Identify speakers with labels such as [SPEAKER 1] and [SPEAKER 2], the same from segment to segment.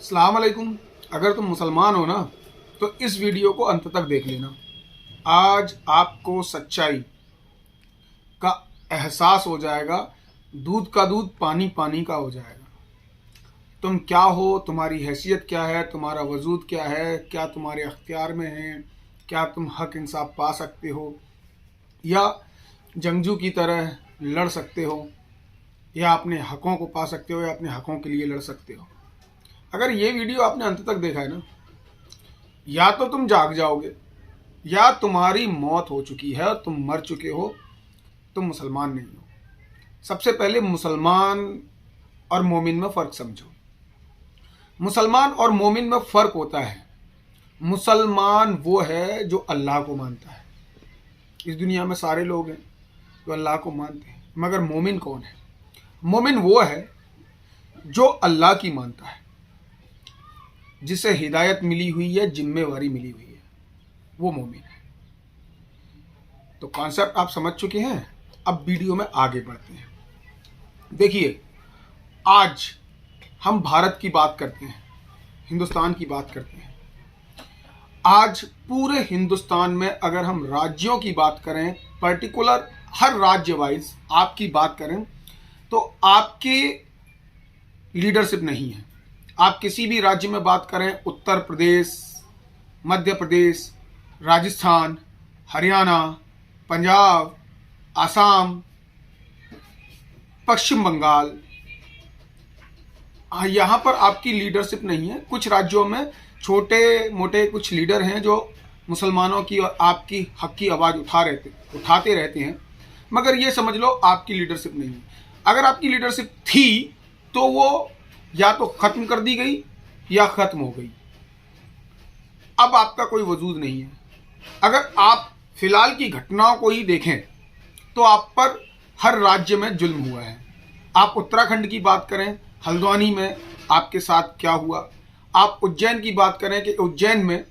[SPEAKER 1] अस्सलाम वालेकुम। अगर तुम मुसलमान हो ना तो इस वीडियो को अंत तक देख लेना। आज आपको सच्चाई का एहसास हो जाएगा। दूध का दूध पानी पानी का हो जाएगा। तुम क्या हो, तुम्हारी हैसियत क्या है, तुम्हारा वजूद क्या है, क्या तुम्हारे अख्तियार में है, क्या तुम हक इंसाफ पा सकते हो या जंगजू की तरह लड़ सकते हो, या अपने हकों को पा सकते हो या अपने हकों के लिए लड़ सकते हो। अगर ये वीडियो आपने अंत तक देखा है ना, या तो तुम जाग जाओगे या तुम्हारी मौत हो चुकी है और तुम मर चुके हो, तुम मुसलमान नहीं हो। सबसे पहले मुसलमान और मोमिन में फ़र्क समझो। मुसलमान और मोमिन में फ़र्क होता है। मुसलमान वो है जो अल्लाह को मानता है। इस दुनिया में सारे लोग हैं जो अल्लाह को मानते हैं, मगर मोमिन कौन है? मोमिन वो है जो अल्लाह की मानता है, जिसे हिदायत मिली हुई है, जिम्मेवारी मिली हुई है, वो मोमिन है। तो कॉन्सेप्ट आप समझ चुके हैं। अब वीडियो में आगे बढ़ते हैं। देखिए, आज हम भारत की बात करते हैं, हिंदुस्तान की बात करते हैं। आज पूरे हिंदुस्तान में अगर हम राज्यों की बात करें, पर्टिकुलर हर राज्य वाइज आपकी बात करें, तो आपकी लीडरशिप नहीं है। आप किसी भी राज्य में बात करें, उत्तर प्रदेश, मध्य प्रदेश, राजस्थान, हरियाणा, पंजाब, आसाम, पश्चिम बंगाल, यहाँ पर आपकी लीडरशिप नहीं है। कुछ राज्यों में छोटे मोटे कुछ लीडर हैं जो मुसलमानों की और आपकी हक की आवाज़ उठाते रहते हैं, मगर ये समझ लो आपकी लीडरशिप नहीं है। अगर आपकी लीडरशिप थी तो वो या तो ख़त्म कर दी गई या ख़त्म हो गई। अब आपका कोई वजूद नहीं है। अगर आप फिलहाल की घटनाओं को ही देखें तो आप पर हर राज्य में जुल्म हुआ है। आप उत्तराखंड की बात करें, हल्द्वानी में आपके साथ क्या हुआ। आप उज्जैन की बात करें कि उज्जैन में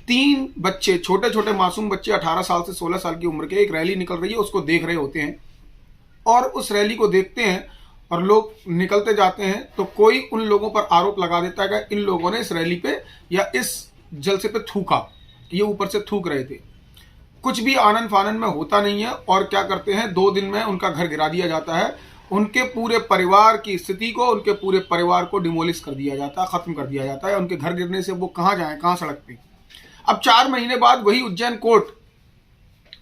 [SPEAKER 1] 3 बच्चे, छोटे छोटे मासूम बच्चे, 18 साल से 16 साल की उम्र के, एक रैली निकल रही है, उसको देख रहे होते हैं और उस रैली को देखते हैं और लोग निकलते जाते हैं तो कोई उन लोगों पर आरोप लगा देता है कि इन लोगों ने इस रैली पे या इस जलसे पे थूका, ये ऊपर से थूक रहे थे। कुछ भी आनन फानन में होता नहीं है और क्या करते हैं, 2 दिन में उनका घर गिरा दिया जाता है। उनके पूरे परिवार की स्थिति को, उनके पूरे परिवार को डिमोलिश कर दिया जाता है, ख़त्म कर दिया जाता है। उनके घर गिरने से वो कहाँ जाएं, कहाँ सड़क पे। अब 4 महीने बाद वही उज्जैन कोर्ट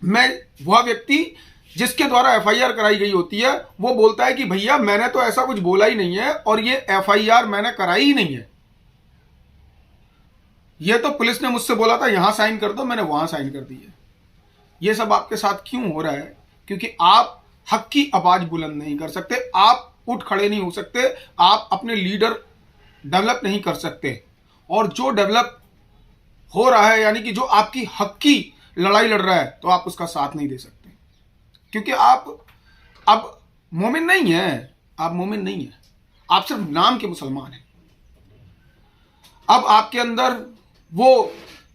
[SPEAKER 1] में वह व्यक्ति जिसके द्वारा एफआईआर कराई गई होती है, वो बोलता है कि भैया मैंने तो ऐसा कुछ बोला ही नहीं है और ये एफआईआर मैंने कराई ही नहीं है, ये तो पुलिस ने मुझसे बोला था यहां साइन कर दो, मैंने वहां साइन कर दी है। ये सब आपके साथ क्यों हो रहा है? क्योंकि आप हक की आवाज बुलंद नहीं कर सकते, आप उठ खड़े नहीं हो सकते, आप अपने लीडर डेवलप नहीं कर सकते। और जो डेवलप हो रहा है, यानी कि जो आपकी हक की लड़ाई लड़ रहा है, तो आप उसका साथ नहीं दे सकते, क्योंकि आप अब मोमिन नहीं है। आप मोमिन नहीं है, आप सिर्फ नाम के मुसलमान हैं। अब आपके अंदर वो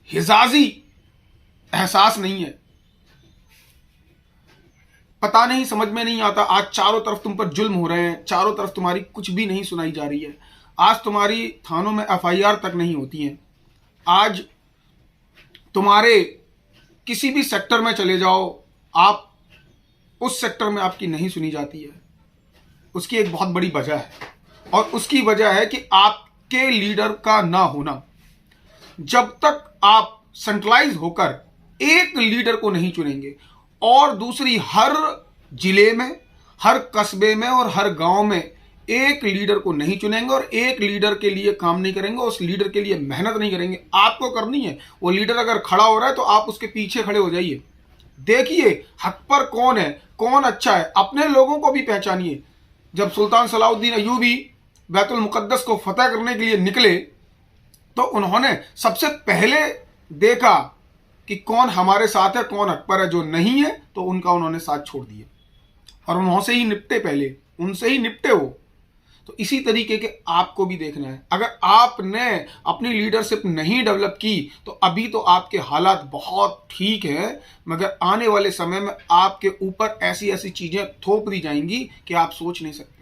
[SPEAKER 1] हिजाजी एहसास नहीं है। पता नहीं, समझ में नहीं आता। आज चारों तरफ तुम पर जुल्म हो रहे हैं, चारों तरफ तुम्हारी कुछ भी नहीं सुनाई जा रही है। आज तुम्हारी थानों में एफआईआर तक नहीं होती हैं। आज तुम्हारे किसी भी सेक्टर में चले जाओ, आप उस सेक्टर में आपकी नहीं सुनी जाती है। उसकी एक बहुत बड़ी वजह है, और उसकी वजह है कि आपके लीडर का ना होना। जब तक आप सेंट्रलाइज होकर एक लीडर को नहीं चुनेंगे, और दूसरी हर जिले में, हर कस्बे में और हर गांव में एक लीडर को नहीं चुनेंगे और एक लीडर के लिए काम नहीं करेंगे, उस लीडर के लिए मेहनत नहीं करेंगे, आपको करनी है। वो लीडर अगर खड़ा हो रहा है तो आप उसके पीछे खड़े हो जाइए। देखिए हक पर कौन है, कौन अच्छा है, अपने लोगों को भी पहचानिए। जब सुल्तान सलाउद्दीन अय्यूबी बैतुल मुकद्दस को फतह करने के लिए निकले तो उन्होंने सबसे पहले देखा कि कौन हमारे साथ है, कौन हक पर है। जो नहीं है तो उनका उन्होंने साथ छोड़ दिया और उनसे ही निपटे, पहले उनसे ही निपटे वो। तो इसी तरीके के आपको भी देखना है। अगर आपने अपनी लीडरशिप नहीं डेवलप की तो अभी तो आपके हालात बहुत ठीक हैं, मगर आने वाले समय में आपके ऊपर ऐसी ऐसी चीजें थोप दी जाएंगी कि आप सोच नहीं सकते।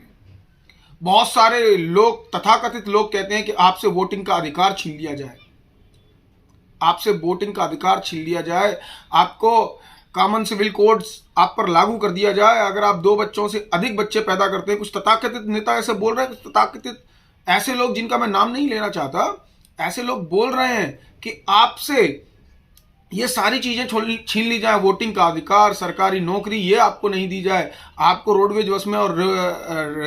[SPEAKER 1] बहुत सारे लोग, तथाकथित लोग कहते हैं कि आपसे वोटिंग का अधिकार छीन लिया जाए, आपसे वोटिंग का अधिकार छीन लिया जाए, आपको कॉमन सिविल कोड्स आप पर लागू कर दिया जाए अगर आप 2 बच्चों से अधिक बच्चे पैदा करते हैं। कुछ तथाकथित नेता ऐसे बोल रहे हैं, कुछ तथाकथित ऐसे लोग जिनका मैं नाम नहीं लेना चाहता, ऐसे लोग बोल रहे हैं कि आपसे ये सारी चीजें छीन ली जाए, वोटिंग का अधिकार, सरकारी नौकरी ये आपको नहीं दी जाए, आपको रोडवेज बस में और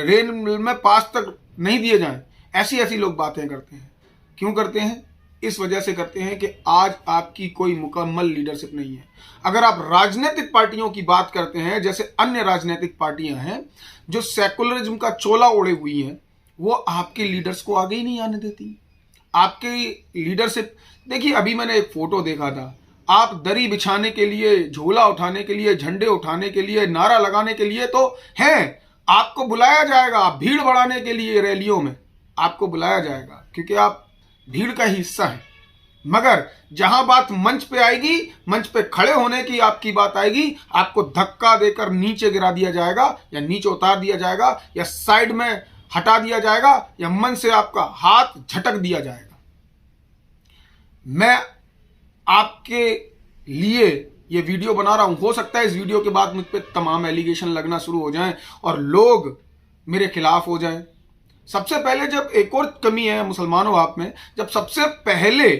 [SPEAKER 1] रेल में पास तक नहीं दिए जाए। ऐसी ऐसी लोग बातें करते हैं। क्यों करते हैं? इस वजह से करते हैं कि आज आपकी कोई मुकम्मल लीडरशिप नहीं है। अगर आप राजनीतिक पार्टियों की बात करते हैं, जैसे अन्य राजनीतिक पार्टियां हैं जो सेकुलरिज्म का चोला ओढ़े हुई हैं, वो आपके लीडर्स को आगे ही नहीं आने देती। आपकी लीडरशिप देखिए, अभी मैंने एक फोटो देखा था, आप दरी बिछाने के लिए, झोला उठाने के लिए, झंडे उठाने के लिए, नारा लगाने के लिए तो हैं, आपको बुलाया जाएगा भीड़ बढ़ाने के लिए, रैलियों में आपको बुलाया जाएगा क्योंकि आप भीड़ का हिस्सा है। मगर जहां बात मंच पे आएगी, मंच पे खड़े होने की आपकी बात आएगी, आपको धक्का देकर नीचे गिरा दिया जाएगा या नीचे उतार दिया जाएगा या साइड में हटा दिया जाएगा या मंच से आपका हाथ झटक दिया जाएगा। मैं आपके लिए ये वीडियो बना रहा हूं। हो सकता है इस वीडियो के बाद मुझ पे तमाम एलिगेशन लगना शुरू हो जाएं और लोग मेरे खिलाफ हो जाएं। सबसे पहले, जब एक और कमी है मुसलमानों आप में, जब सबसे पहले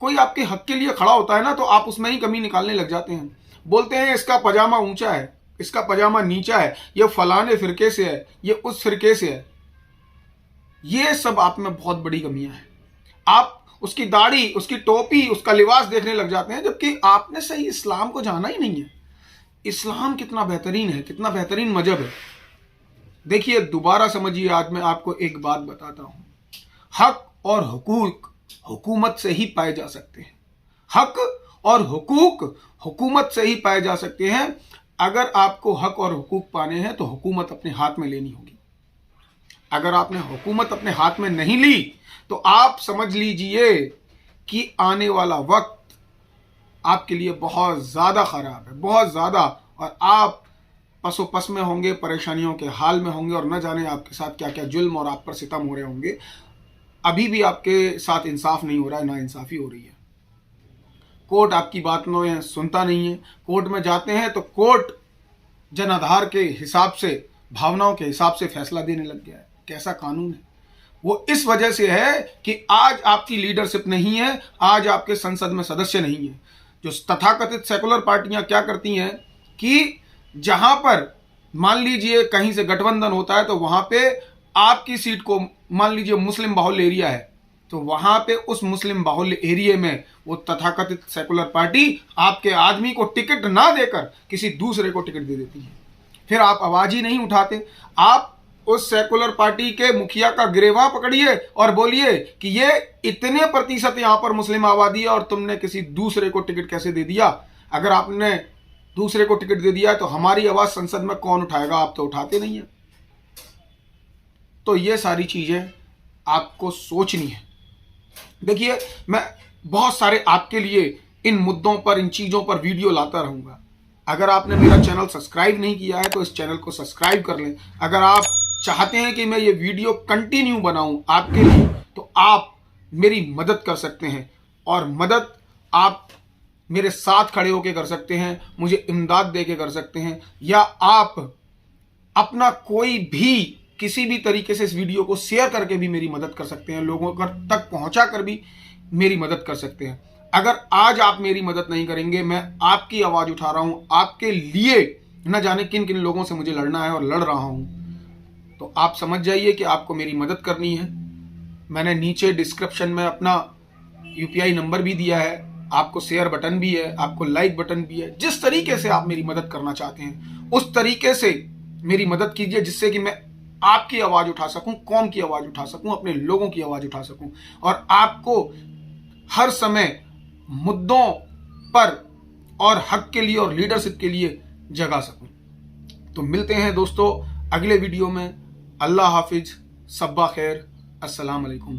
[SPEAKER 1] कोई आपके हक के लिए खड़ा होता है ना, तो आप उसमें ही कमी निकालने लग जाते हैं। बोलते हैं इसका पजामा ऊंचा है, इसका पजामा नीचा है, ये फलाने फिरके से है, ये उस फिरके से है। ये सब आप में बहुत बड़ी कमियां हैं। आप उसकी दाढ़ी, उसकी टोपी, उसका लिबास देखने लग जाते हैं, जबकि आपने सही इस्लाम को जाना ही नहीं है। इस्लाम कितना बेहतरीन है, कितना बेहतरीन मजहब है। देखिए, दोबारा समझिए, आज मैं आपको एक बात बताता हूं। हक और हुकूक हुकूमत से ही पाए जा सकते हैं। हक और हुकूक हुकूमत से ही पाए जा सकते हैं। अगर आपको हक और हुकूक पाने हैं तो हुकूमत अपने हाथ में लेनी होगी। अगर आपने हुकूमत अपने हाथ में नहीं ली तो आप समझ लीजिए कि आने वाला वक्त आपके लिए बहुत ज्यादा खराब है, बहुत ज्यादा, और आप पसोपस में होंगे, परेशानियों के हाल में होंगे और न जाने आपके साथ क्या क्या जुल्म और आप पर सितम हो रहे होंगे। अभी भी आपके साथ इंसाफ नहीं हो रहा है, ना इंसाफी हो रही है। कोर्ट आपकी बात में सुनता नहीं है। कोर्ट में जाते हैं तो कोर्ट जनाधार के हिसाब से, भावनाओं के हिसाब से फैसला देने लग गया है। कैसा कानून है? वो इस वजह से है कि आज आपकी लीडरशिप नहीं है, आज आपके संसद में सदस्य नहीं है। जो तथाकथित सेकुलर पार्टियां क्या करती हैं कि जहां पर मान लीजिए कहीं से गठबंधन होता है तो वहां पे आपकी सीट को, मान लीजिए मुस्लिम बाहुल्य एरिया है, तो वहां पे उस मुस्लिम बाहुल्य एरिया में वो तथाकथित सेकुलर पार्टी आपके आदमी को टिकट ना देकर किसी दूसरे को टिकट दे देती है। फिर आप आवाज ही नहीं उठाते। आप उस सेकुलर पार्टी के मुखिया का गिरेबान पकड़िए और बोलिए कि ये इतने प्रतिशत यहां पर मुस्लिम आबादी है और तुमने किसी दूसरे को टिकट कैसे दे दिया। अगर आपने दूसरे को टिकट दे दिया तो हमारी आवाज संसद में कौन उठाएगा? आप तो उठाते नहीं है। तो ये सारी चीजें आपको सोचनी है। देखिए, मैं बहुत सारे आपके लिए इन मुद्दों पर, इन चीजों पर वीडियो लाता रहूंगा। अगर आपने मेरा चैनल सब्सक्राइब नहीं किया है तो इस चैनल को सब्सक्राइब कर लें। अगर आप चाहते हैं कि मैं ये वीडियो कंटिन्यू बनाऊं आपके लिए, तो आप मेरी मदद कर सकते हैं, और मदद आप मेरे साथ खड़े होकर कर सकते हैं, मुझे इमदाद दे के कर सकते हैं, या आप अपना कोई भी किसी भी तरीके से इस वीडियो को शेयर करके भी मेरी मदद कर सकते हैं, लोगों तक पहुंचा कर भी मेरी मदद कर सकते हैं। अगर आज आप मेरी मदद नहीं करेंगे, मैं आपकी आवाज उठा रहा हूं आपके लिए, न जाने किन किन लोगों से मुझे लड़ना है और लड़ रहा हूं, तो आप समझ जाइए कि आपको मेरी मदद करनी है। मैंने नीचे डिस्क्रिप्शन में अपना UPI नंबर भी दिया है, आपको शेयर बटन भी है, आपको लाइक बटन भी है। जिस तरीके से आप मेरी मदद करना चाहते हैं उस तरीके से मेरी मदद कीजिए, जिससे कि मैं आपकी आवाज उठा सकूं, कौम की आवाज उठा सकूं, अपने लोगों की आवाज उठा सकूं, और आपको हर समय मुद्दों पर और हक के लिए और लीडरशिप के लिए जगा सकूं। तो मिलते हैं दोस्तों अगले वीडियो में। अल्लाह हाफिज, सब्बा खैर, अस्सलाम वालेकुम।